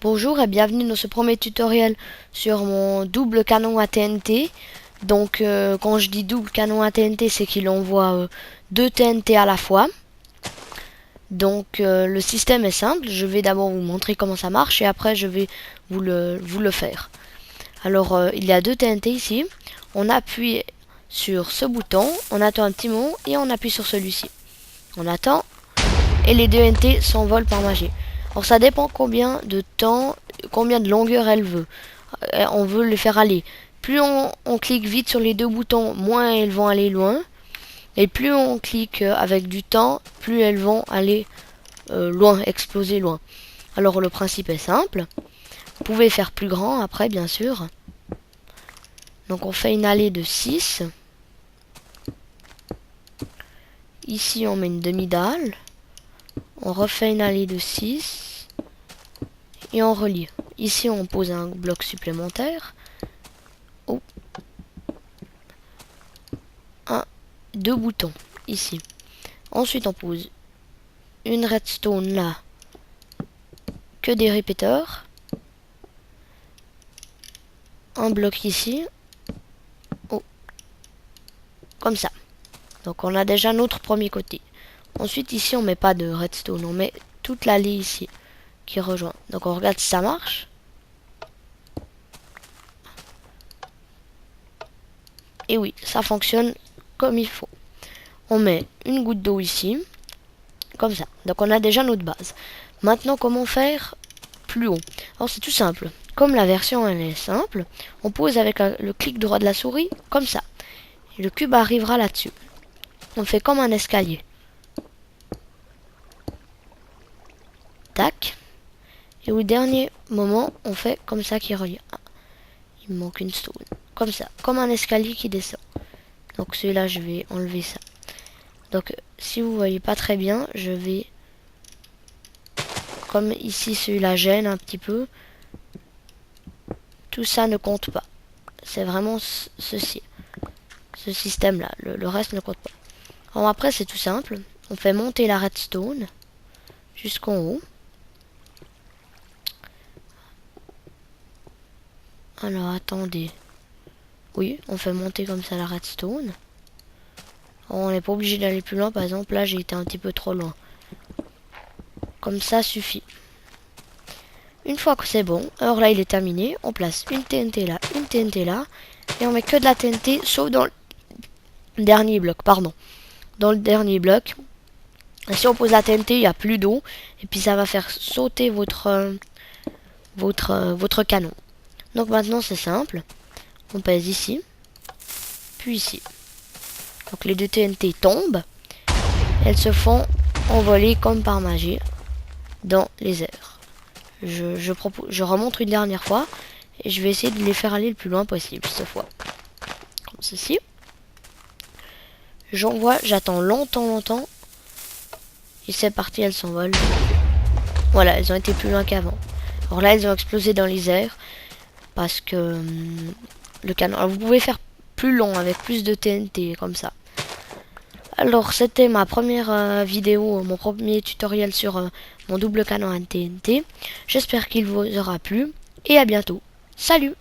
Bonjour et bienvenue dans ce premier tutoriel sur mon double canon à TNT. Donc quand je dis double canon à TNT, c'est qu'il envoie deux TNT à la fois. Donc le système est simple, je vais d'abord vous montrer comment ça marche et après je vais vous le faire. Alors il y a deux TNT ici, on appuie sur ce bouton, on attend un petit moment et on appuie sur celui-ci. On attend et les deux TNT s'envolent par magie. Alors ça dépend combien de temps, combien de longueur elle veut. On veut les faire aller. Plus on clique vite sur les deux boutons, moins elles vont aller loin. Et plus on clique avec du temps, plus elles vont aller loin, exploser loin. Alors le principe est simple. Vous pouvez faire plus grand après, bien sûr. Donc on fait une allée de 6. Ici on met une demi-dalle. On refait une allée de 6. Et on relie. Ici on pose un bloc supplémentaire. Oh. Deux boutons ici. Ensuite on pose une redstone là. Que des répéteurs. Un bloc ici. Oh. Comme ça. Donc on a déjà notre premier côté. Ensuite ici on met pas de redstone. On met toute l'allée ici qui rejoint. Donc on regarde si ça marche. Et oui, ça fonctionne comme il faut. On met une goutte d'eau ici. Comme ça. Donc on a déjà notre base. Maintenant comment faire plus haut? Alors c'est tout simple. Comme la version elle est simple, on pose avec le clic droit de la souris comme ça. Et le cube arrivera là-dessus. On fait comme un escalier. Tac. Et au dernier moment, on fait comme ça qui relie. Ah, il me manque une stone. Comme ça. Comme un escalier qui descend. Donc celui-là, je vais enlever ça. Donc si vous voyez pas très bien, je vais... Comme ici, celui-là gêne un petit peu. Tout ça ne compte pas. C'est vraiment ceci. Ce système-là. Le reste ne compte pas. Alors après, c'est tout simple. On fait monter la redstone jusqu'en haut. Alors attendez. Oui, on fait monter comme ça la redstone. On n'est pas obligé d'aller plus loin. Par exemple, là, j'ai été un petit peu trop loin. Comme ça suffit. Une fois que c'est bon, alors là, il est terminé. On place une TNT là, une TNT là. Et on met que de la TNT, sauf dans le dernier bloc. Pardon. Dans le dernier bloc. Et si on pose la TNT, il n'y a plus d'eau. Et puis ça va faire sauter votre canon. Donc maintenant, c'est simple. On pèse ici. Puis ici. Donc les deux TNT tombent. Elles se font envoler comme par magie dans les airs. Je remonte une dernière fois et je vais essayer de les faire aller le plus loin possible cette fois. Comme ceci. J'envoie, j'attends longtemps. Et c'est parti, elles s'envolent. Voilà, elles ont été plus loin qu'avant. Alors là, elles ont explosé dans les airs parce que le canon... Alors, vous pouvez faire plus long avec plus de TNT comme ça. Alors c'était ma première vidéo, mon premier tutoriel sur mon double canon à TNT. J'espère qu'il vous aura plu et à bientôt. Salut!